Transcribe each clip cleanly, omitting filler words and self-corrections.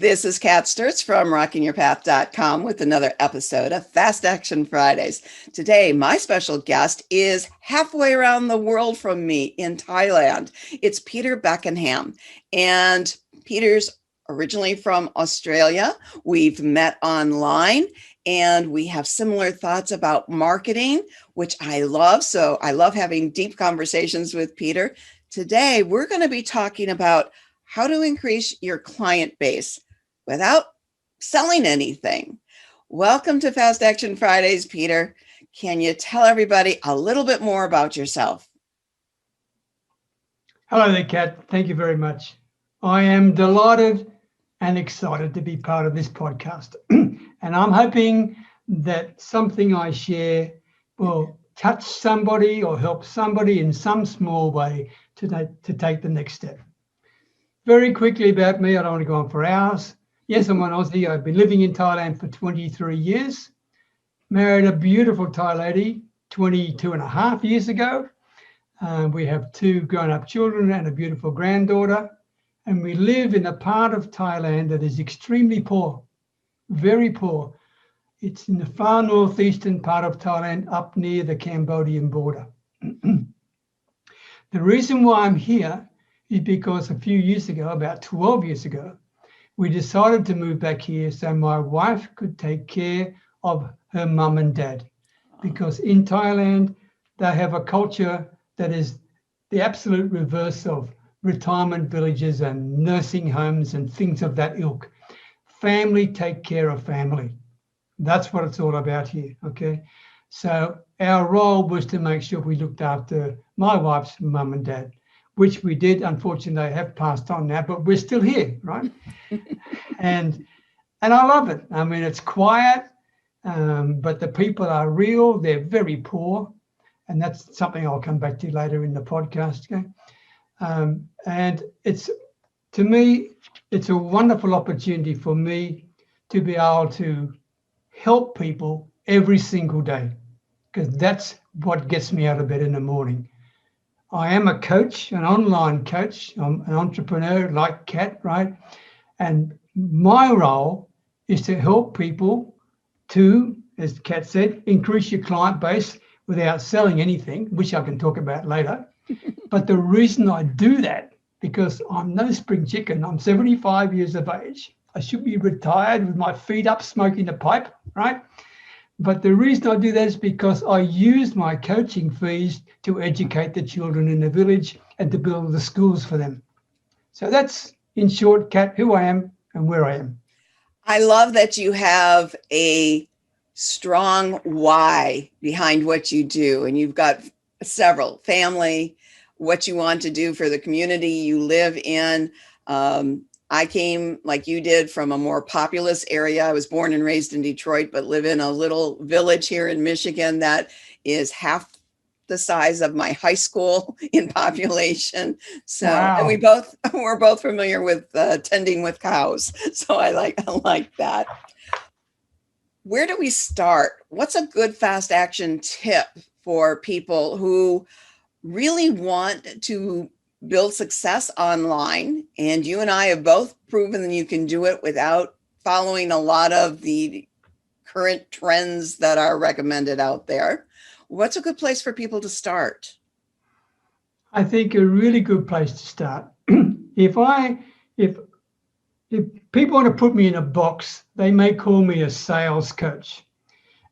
This is Kat Sturtz from rockingyourpath.com with another episode of Fast Action Fridays. Today, my special guest is halfway around the world from me in Thailand. It's Peter Beckenham. And Peter's originally from Australia. We've met online and we have similar thoughts about marketing, which I love. So I love having deep conversations with Peter. Today, we're going to be talking about how to increase your client base without selling anything. Welcome to Fast Action Fridays, Peter. Can you tell everybody a little bit more about yourself? Hello there, Kat. Thank you very much. I am delighted and excited to be part of this podcast. And I'm hoping that something I share will touch somebody or help somebody in some small way to take the next step. Very quickly about me, I don't want to go on for hours. Yes, I'm an Aussie. I've been living in Thailand for 23 years. Married a beautiful Thai lady 22 and a half years ago. We have 2 grown-up children and a beautiful granddaughter. And we live in a part of Thailand that is extremely poor, very poor. It's in the far northeastern part of Thailand, up near the Cambodian border. The reason why I'm here is because a few years ago, about 12 years ago, we decided to move back here so my wife could take care of her mum and dad. Because in Thailand, they have a culture that is the absolute reverse of retirement villages and nursing homes and things of that ilk. Family take care of family. That's what it's all about here, okay? So our role was to make sure we looked after my wife's mum and dad, which we did. Unfortunately, they have passed on now, but we're still here, right? and I love it. I mean, it's quiet, but the people are real. They're very poor. And that's something I'll come back to later in the podcast. Okay? And it's, to me, it's a wonderful opportunity for me to be able to help people every single day, because that's what gets me out of bed in the morning. I am a coach, an online coach. I'm an entrepreneur like Kat, right? And my role is to help people to, as Kat said, increase your client base without selling anything, which I can talk about later. But the reason I do that, because I'm no spring chicken. I'm 75 years of age. I should be retired with my feet up smoking a pipe, right? But the reason I do that is because I use my coaching fees to educate the children in the village and to build the schools for them. So that's, in short, Kat, who I am and where I am. I love that you have a strong why behind what you do. And you've got several: family, what you want to do for the community you live in. I came, like you did, from a more populous area. I was born and raised in Detroit, but live in a little village here in Michigan that is half the size of my high school in population. So, wow. And we're both familiar with tending with cows. So I like that. Where do we start? What's a good fast action tip for people who really want to build success online? And you and I have both proven that you can do it without following a lot of the current trends that are recommended out there. What's a good place for people to start? I think a really good place to start. If people want to put me in a box, they may call me a sales coach.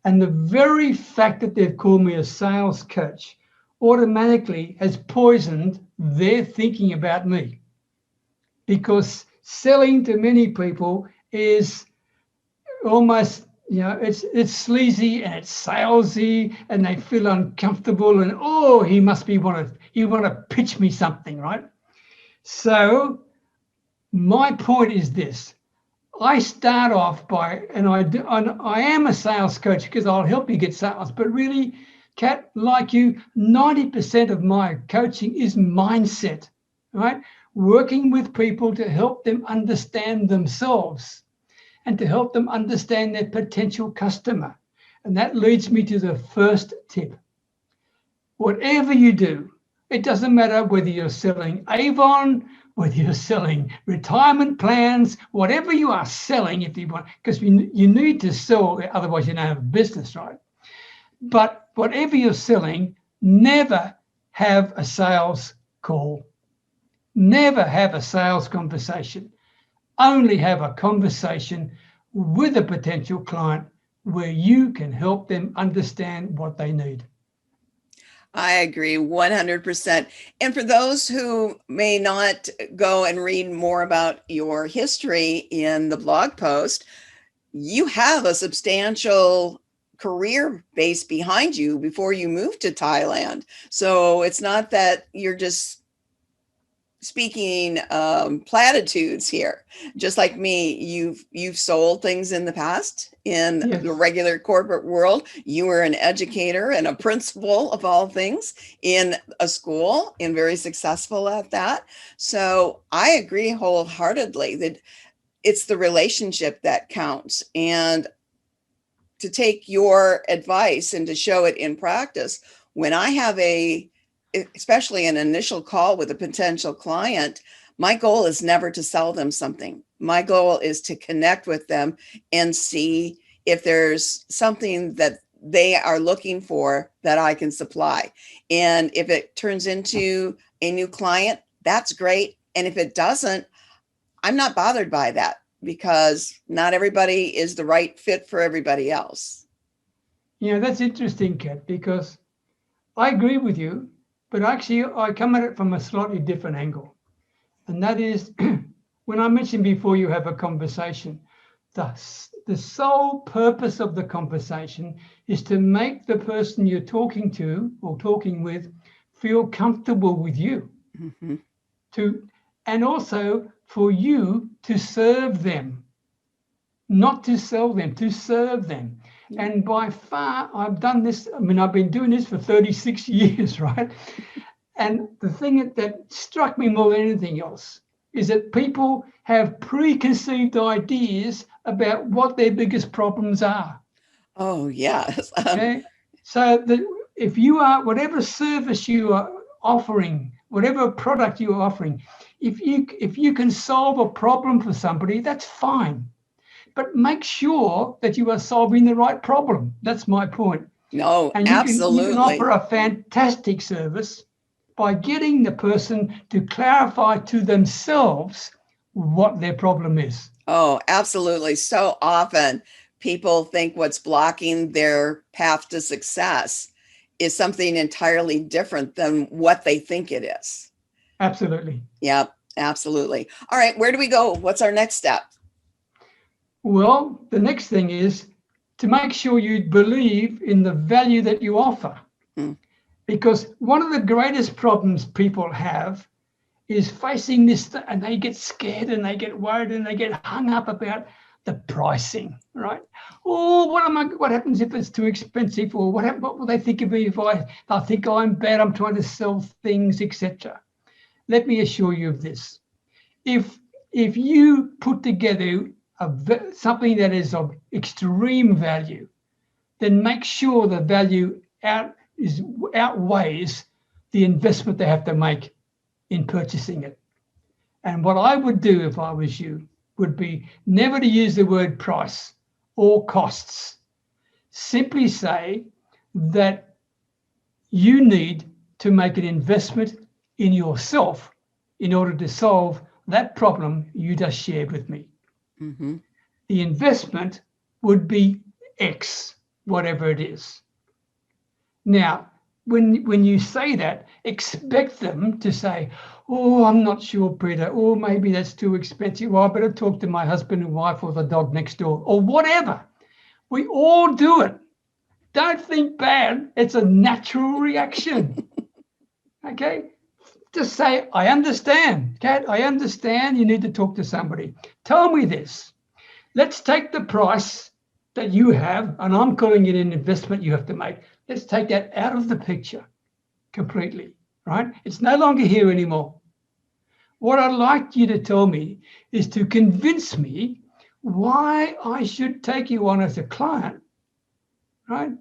And the very fact that they've called me a sales coach automatically has poisoned their thinking about me, because selling to many people is almost, it's sleazy and it's salesy, and they feel uncomfortable and, oh, he must be want to pitch me something, right? So my point is this: I start off by, and I am a sales coach because I'll help you get sales, but really, Kat, like you, 90% of my coaching is mindset, right? Working with people to help them understand themselves and to help them understand their potential customer. And that leads me to the first tip. Whatever you do, It doesn't matter whether you're selling Avon, whether you're selling retirement plans, whatever you are selling, if you want, because you need to sell, otherwise you don't have a business, right? But whatever you're selling, never have a sales call. Never have a sales conversation. Only have a conversation with a potential client where you can help them understand what they need. I agree 100%. And for those who may not go and read more about your history in the blog post, you have a substantial career base behind you before you moved to Thailand. So it's not that you're just speaking platitudes here. Just like me, you've sold things in the past in Yes. the regular corporate world. You were an educator and a principal of all things in a school, and very successful at that. So I agree wholeheartedly that it's the relationship that counts. And to take your advice and to show it in practice, when I have especially an initial call with a potential client, my goal is never to sell them something. My goal is to connect with them and see if there's something that they are looking for that I can supply. And if it turns into a new client, that's great. And if it doesn't, I'm not bothered by that, because not everybody is the right fit for everybody else. That's interesting, Kat, because I agree with you, but actually I come at it from a slightly different angle. And that is, when I mentioned before you have a conversation, the sole purpose of the conversation is to make the person you're talking to or talking with feel comfortable with you. Mm-hmm. And also for you to serve them, not to sell them, to serve them. And by far, I've done this. I mean, I've been doing this for 36 years, right? And the thing that struck me more than anything else is that people have preconceived ideas about what their biggest problems are. Oh, yes. Okay. So if you are, whatever service you are offering, whatever product you are offering, if you can solve a problem for somebody, that's fine. But make sure that you are solving the right problem. That's my point. No, And absolutely. you can offer a fantastic service by getting the person to clarify to themselves what their problem is. Oh, absolutely. So often people think what's blocking their path to success is something entirely different than what they think it is. Absolutely. Yeah, absolutely. All right, where do we go? What's our next step? Well, the next thing is to make sure you believe in the value that you offer. Because one of the greatest problems people have is facing this, and they get scared and they get worried and they get hung up about the pricing, right? Oh, what happens if it's too expensive? Or what will they think of me if I think I'm bad, I'm trying to sell things, etc. Let me assure you of this. If you put together something that is of extreme value, then make sure the value outweighs the investment they have to make in purchasing it. And what I would do if I was you would be never to use the word price or costs. Simply say that you need to make an investment in yourself in order to solve that problem you just shared with me. Mm-hmm. The investment would be X, whatever it is. Now, when you say that, expect them to say, oh, I'm not sure, Peter, or maybe that's too expensive. Well, I better talk to my husband and wife or the dog next door or whatever. We all do it. Don't think bad. It's a natural reaction. Okay? Just say, I understand, Kat, I understand you need to talk to somebody. Tell me this. Let's take the price that you have, and I'm calling it an investment you have to make. Let's take that out of the picture completely, right? It's no longer here anymore. What I'd like you to tell me is to convince me why I should take you on as a client, right?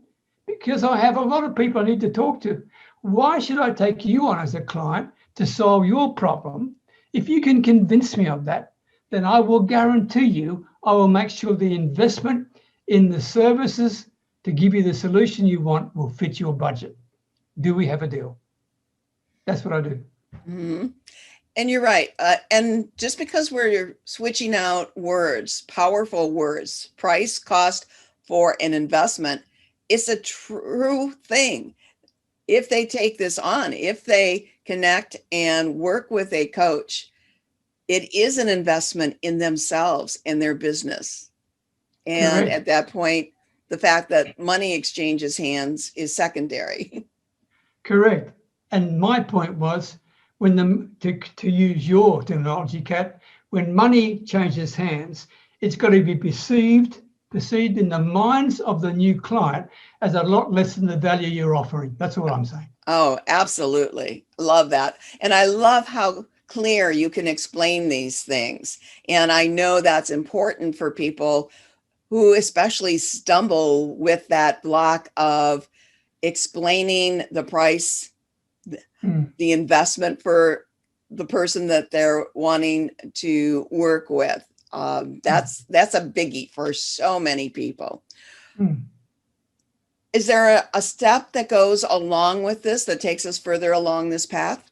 because I have a lot of people I need to talk to. Why should I take you on as a client to solve your problem? If you can convince me of that, then I will guarantee you I will make sure the investment in the services to give you the solution you want will fit your budget. Do we have a deal? That's what I do. Mm-hmm. And you're right. And just because we're switching out words, powerful words, price, cost for an investment, it's a true thing. If they take this on, if they connect and work with a coach, it is an investment in themselves and their business. And Correct. at that point, the fact that money exchanges hands is secondary. Correct. And my point was, when to use your terminology, Kat, when money changes hands, it's got to be perceived in the minds of the new client as a lot less than the value you're offering. That's all I'm saying. Oh, absolutely. Love that. And I love how clear you can explain these things. And I know that's important for people who especially stumble with that block of explaining the price, the investment for the person that they're wanting to work with. That's a biggie for so many people. Is there a step that goes along with this that takes us further along this path?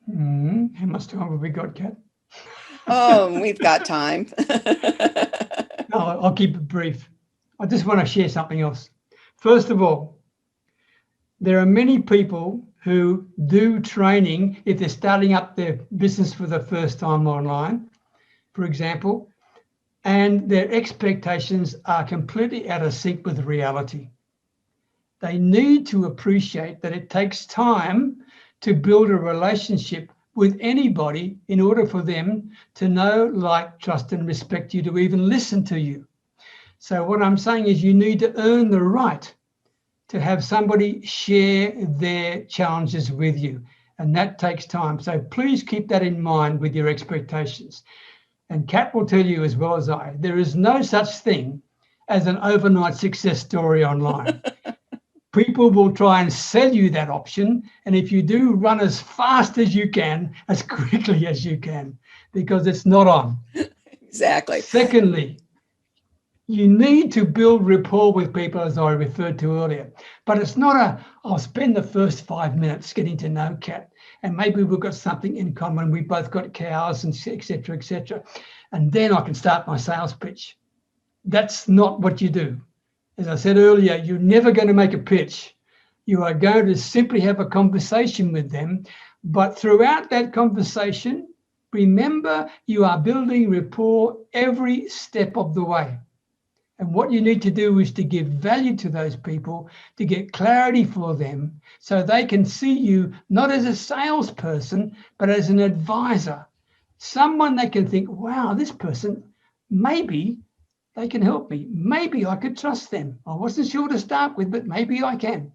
How much time have we got, Kat? Oh, we've got time. No, I'll keep it brief. I just want to share something else. First of all, there are many people who do training if they're starting up their business for the first time online, for example, and their expectations are completely out of sync with reality. They need to appreciate that it takes time to build a relationship with anybody in order for them to know, like, trust, and respect you, to even listen to you. So what I'm saying is you need to earn the right to have somebody share their challenges with you. And that takes time. So please keep that in mind with your expectations. And Kat will tell you as well as I, there is no such thing as an overnight success story online. People will try and sell you that option. And if you do, run as fast as you can, as quickly as you can, because it's not on. Exactly. Secondly, you need to build rapport with people, as I referred to earlier. But it's not I'll spend the first 5 minutes getting to know Kat, and maybe we've got something in common. We've both got cows, and et cetera, and then I can start my sales pitch. That's not what you do. As I said earlier, you're never going to make a pitch. You are going to simply have a conversation with them. But throughout that conversation, remember, you are building rapport every step of the way. And what you need to do is to give value to those people, to get clarity for them, so they can see you not as a salesperson, but as an advisor. Someone they can think, wow, this person, maybe they can help me. Maybe I could trust them. I wasn't sure to start with, but maybe I can.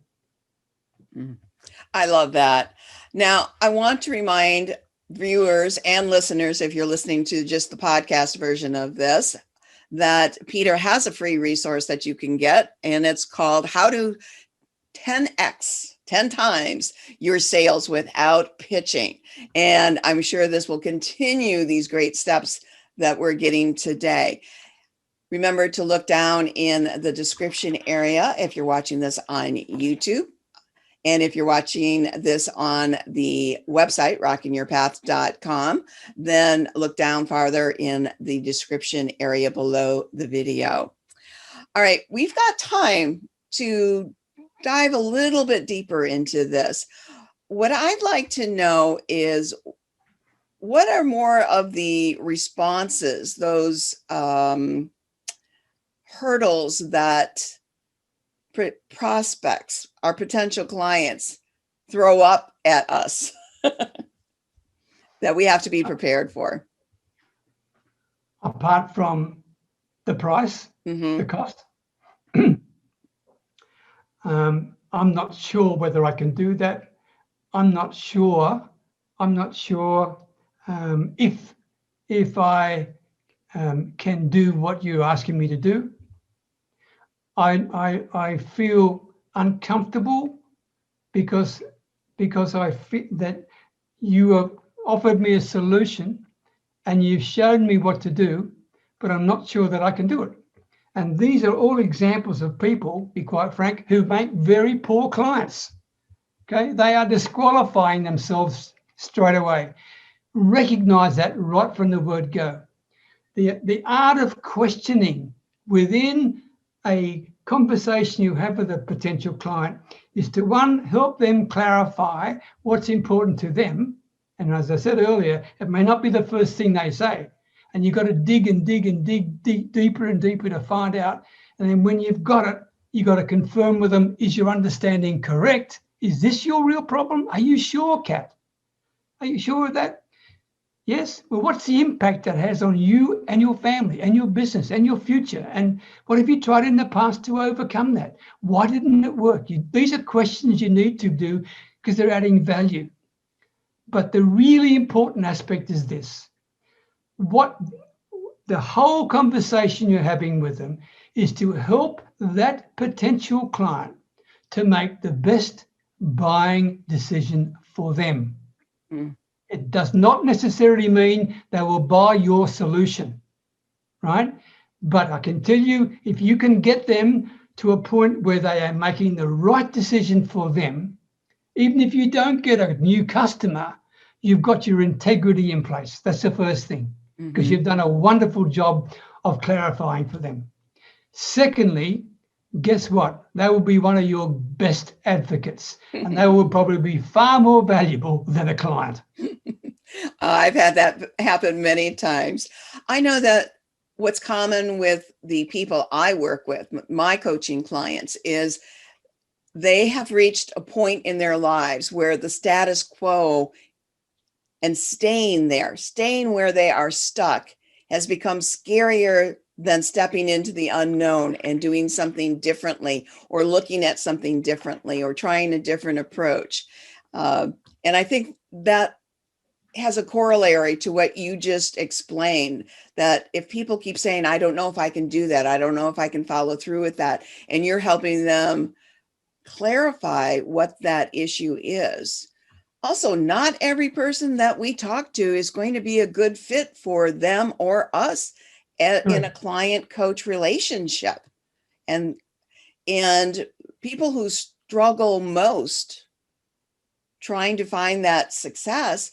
I love that. Now, I want to remind viewers and listeners, if you're listening to just the podcast version of this, that Peter has a free resource that you can get, and it's called How to 10x, 10 times your sales without pitching. And I'm sure this will continue these great steps that we're getting today. Remember to look down in the description area if you're watching this on YouTube. And if you're watching this on the website, rockingyourpath.com, then look down farther in the description area below the video. All right, we've got time to dive a little bit deeper into this. What I'd like to know is, what are more of the responses, those hurdles that prospects, our potential clients, throw up at us that we have to be prepared for? Apart from the price, the cost, I'm not sure whether I can do that. I'm not sure if I can do what you're asking me to do. I feel uncomfortable because I feel that you have offered me a solution and you've shown me what to do, but I'm not sure that I can do it. And these are all examples of people, be quite frank, who make very poor clients. Okay, they are disqualifying themselves straight away. Recognize that right from the word go. The art of questioning within a conversation you have with a potential client is to, one, help them clarify what's important to them. And as I said earlier, it may not be the first thing they say. And you've got to dig deeper and deeper to find out. And then when you've got it, you've got to confirm with them, is your understanding correct? Is this your real problem? Are you sure, Kat? Are you sure of that? Yes. Well, what's the impact that has on you and your family and your business and your future? And what have you tried in the past to overcome that? Why didn't it work? These are questions you need to do because they're adding value. But the really important aspect is this. What the whole conversation you're having with them is to help that potential client to make the best buying decision for them. Mm. It does not necessarily mean they will buy your solution, right? But I can tell you, if you can get them to a point where they are making the right decision for them, even if you don't get a new customer, you've got your integrity in place. That's the first thing, because you've done a wonderful job of clarifying for them. Secondly, guess what? They will be one of your best advocates, and they will probably be far more valuable than a client. I've had that happen many times. I know that what's common with the people I work with, my coaching clients, is they have reached a point in their lives where the status quo and staying where they are stuck has become scarier than stepping into the unknown and doing something differently or looking at something differently or trying a different approach. And I think that has a corollary to what you just explained, that if people keep saying, I don't know if I can do that, I don't know if I can follow through with that, and you're helping them clarify what that issue is. Also, not every person that we talk to is going to be a good fit for them or us in a client-coach relationship. And people who struggle most trying to find that success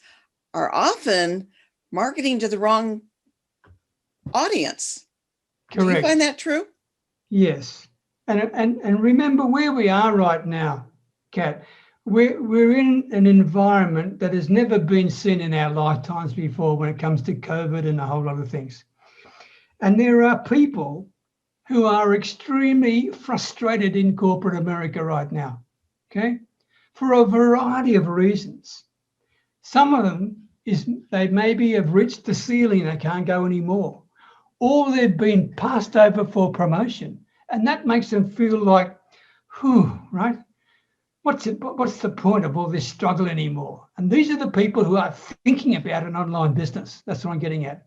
are often marketing to the wrong audience. Correct. Do you find that true? Yes. And remember where we are right now, Kat. We're in an environment that has never been seen in our lifetimes before when it comes to COVID and a whole lot of things. And there are people who are extremely frustrated in corporate America right now, okay, for a variety of reasons. Some of them is they maybe have reached the ceiling, they can't go anymore, or they've been passed over for promotion, and that makes them feel like, right? What's the point of all this struggle anymore? And these are the people who are thinking about an online business. That's what I'm getting at.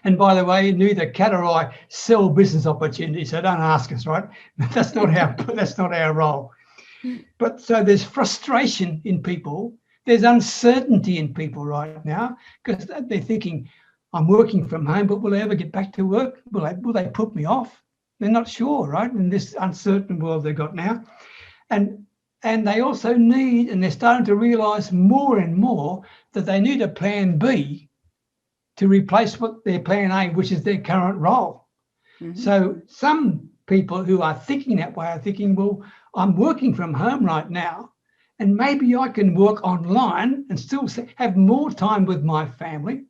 And by the way, neither Kat or I sell business opportunities, so don't ask us, right? That's not our role. But so there's frustration in people. There's uncertainty in people right now because they're thinking, I'm working from home, but will I ever get back to work? Will they put me off? They're not sure, right? In this uncertain world they've got now. And they also need, and they're starting to realize more and more that they need a plan B to replace what their plan A, which is their current role. Mm-hmm. So some people who are thinking that way are thinking, well, I'm working from home right now, and maybe I can work online and still have more time with my family,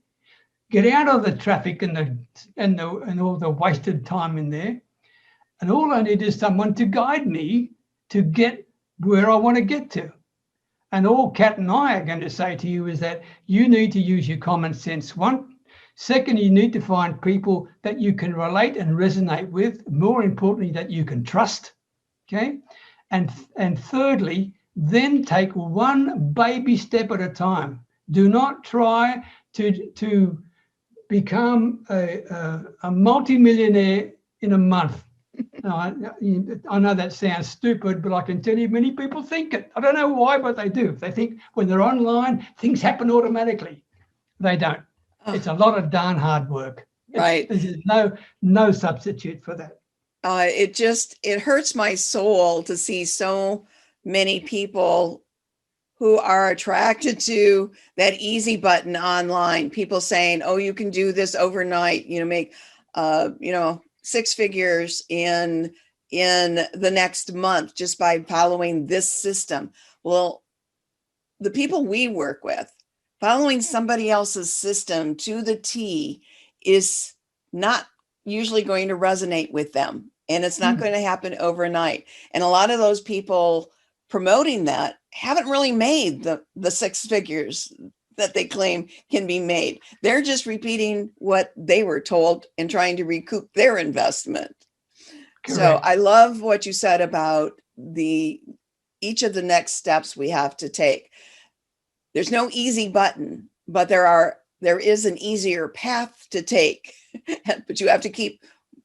get out of the traffic and all the wasted time in there. And all I need is someone to guide me to get where I want to get to. And all Kat and I are going to say to you is that you need to use your common sense. One. Second, you need to find people that you can relate and resonate with. More importantly, that you can trust. Okay. And thirdly, then take one baby step at a time. Do not try to become a multimillionaire in a month. I know that sounds stupid, but I can tell you many people think it. I don't know why, but they do. They think when they're online, things happen automatically. They don't. It's a lot of darn hard work. Right. There's no substitute for that. It hurts my soul to see so many people who are attracted to that easy button online. People saying, "Oh, you can do this overnight. Make, 6 figures in the next month just by following this system." Well, the people we work with, following somebody else's system to the T is not usually going to resonate with them, and it's not going to happen overnight. And a lot of those people promoting that haven't really made the 6 figures that they claim can be made. They're just repeating what they were told and trying to recoup their investment. Correct. So I love what you said about each of the next steps we have to take. There's no easy button, but there is an easier path to take, but you have to keep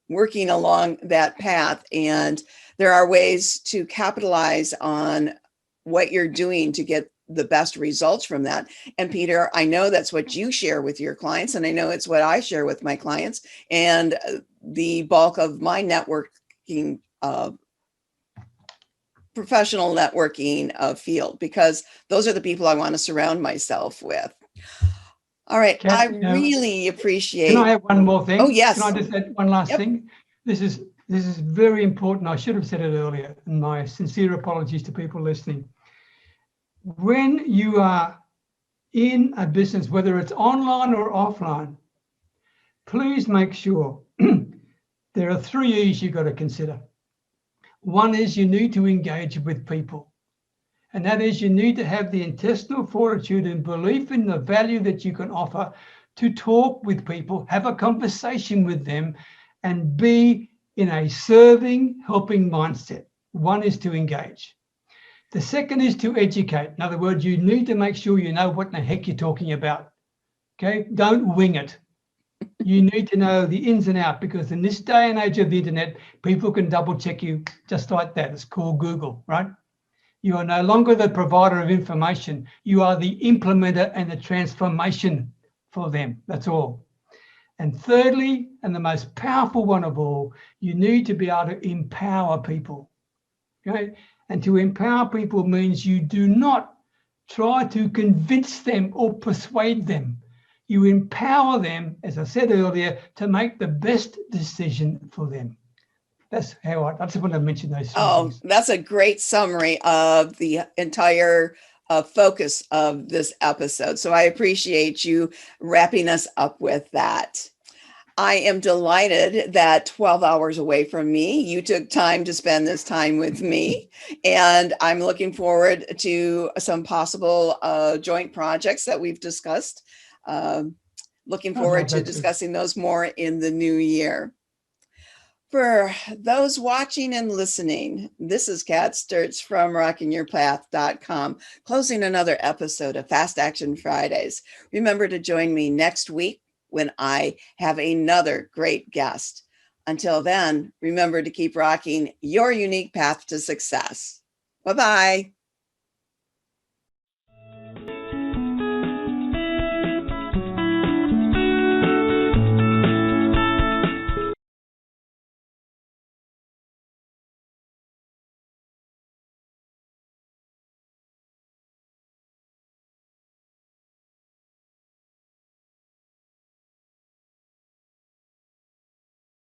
working along that path. And there are ways to capitalize on what you're doing to get the best results from that. And Peter, I know that's what you share with your clients, and I know it's what I share with my clients, and the bulk of my networking, professional networking field, because those are the people I want to surround myself with. All right. I really appreciate. Can I have one more thing? Oh, yes. Can I just add one last thing? This is very important. I should have said it earlier, and my sincere apologies to people listening. When you are in a business, whether it's online or offline, please make sure there are 3 E's you've got to consider. One is you need to engage with people. And that is you need to have the intestinal fortitude and belief in the value that you can offer to talk with people, have a conversation with them, and be in a serving, helping mindset. One is to engage. The second is to educate. In other words, you need to make sure you know what the heck you're talking about. Okay? Don't wing it. You need to know the ins and outs, because in this day and age of the internet, people can double check you just like that. It's called Google, right? You are no longer the provider of information. You are the implementer and the transformation for them. That's all. And thirdly, and the most powerful one of all, you need to be able to empower people. Okay? And to empower people means you do not try to convince them or persuade them. You empower them, as I said earlier, to make the best decision for them. That's how I just want to mention those things. That's a great summary of the entire focus of this episode. So I appreciate you wrapping us up with that. I am delighted that 12 hours away from me, you took time to spend this time with me. And I'm looking forward to some possible joint projects that we've discussed. Looking forward to discussing those more in the new year. For those watching and listening, this is Kat Sturtz from rockingyourpath.com, closing another episode of Fast Action Fridays. Remember to join me next week when I have another great guest. Until then, remember to keep rocking your unique path to success. Bye-bye.